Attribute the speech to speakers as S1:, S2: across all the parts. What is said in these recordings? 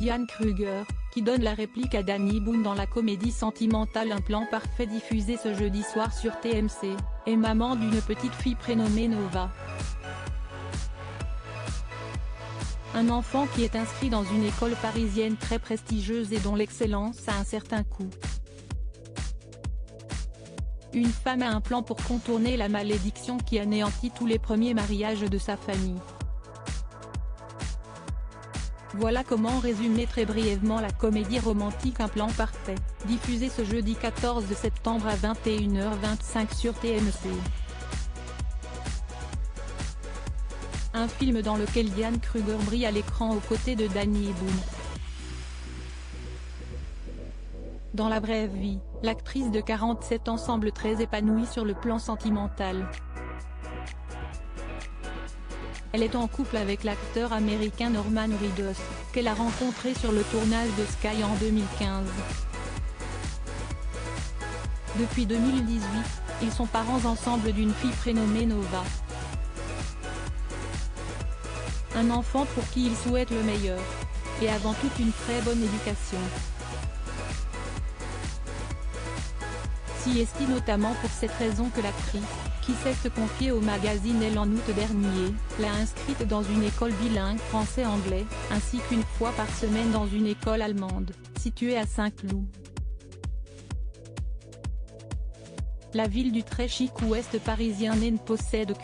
S1: Diane Kruger, qui donne la réplique à Danny Boone dans la comédie sentimentale Un plan parfait diffusée ce jeudi soir sur TMC, est maman d'une petite fille prénommée Nova. Un enfant qui est inscrit dans une école parisienne très prestigieuse et dont l'excellence a un certain coût. Une femme a un plan pour contourner la malédiction qui anéantit tous les premiers mariages de sa famille. Voilà comment résumer très brièvement la comédie romantique Un plan parfait, diffusée ce jeudi 14 septembre à 21h25 sur TMC. Un film dans lequel Diane Kruger brille à l'écran aux côtés de Danny Boone. Dans la vraie vie, l'actrice de 47 ans semble très épanouie sur le plan sentimental. Elle est en couple avec l'acteur américain Norman Reedus, qu'elle a rencontré sur le tournage de Sky en 2015. Depuis 2018, ils sont parents ensemble d'une fille prénommée Nova. Un enfant pour qui ils souhaitent le meilleur. Et avant tout une très bonne éducation. Si est-il notamment pour cette raison que l'actrice, qui s'est se confier au magazine Elle en août dernier, l'a inscrite dans une école bilingue français-anglais, ainsi qu'une fois par semaine dans une école allemande, située à Saint-Cloud. La ville du très chic ouest parisien ne possède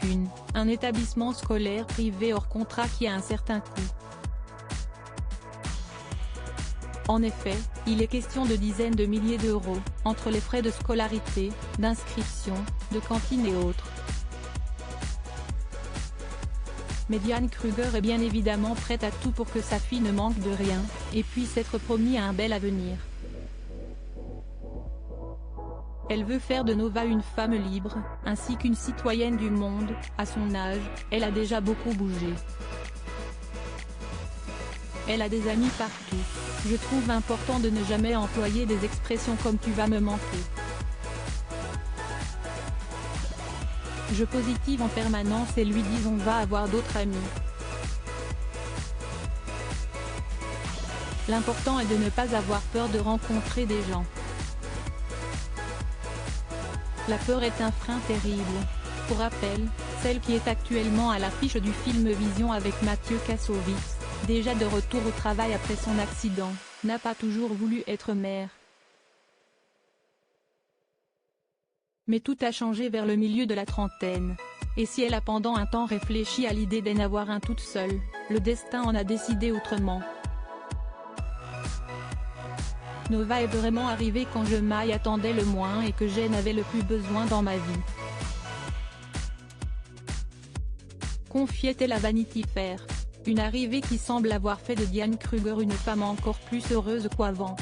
S1: un établissement scolaire privé hors contrat qui a un certain coût. En effet, il est question de dizaines de milliers d'euros, entre les frais de scolarité, d'inscription, de cantine et autres. Mais Diane Kruger est bien évidemment prête à tout pour que sa fille ne manque de rien, et puisse être promise à un bel avenir. Elle veut faire de Nova une femme libre, ainsi qu'une citoyenne du monde. À son âge, elle a déjà beaucoup bougé. Elle a des amis partout. Je trouve important de ne jamais employer des expressions comme « tu vas me manquer ». Je positive en permanence et lui dis « on va avoir d'autres amis ». L'important est de ne pas avoir peur de rencontrer des gens. La peur est un frein terrible. Pour rappel, celle qui est actuellement à l'affiche du film Vision avec Mathieu Kassovitz, déjà de retour au travail après son accident, n'a pas toujours voulu être mère. Mais tout a changé vers le milieu de la trentaine. Et si elle a pendant un temps réfléchi à l'idée d'en avoir un toute seule, le destin en a décidé autrement. Nova est vraiment arrivée quand je m'y attendais le moins et que j'en avais le plus besoin dans ma vie. Confiait-elle à Vanity Fair. Une arrivée qui semble avoir fait de Diane Kruger une femme encore plus heureuse qu'avant.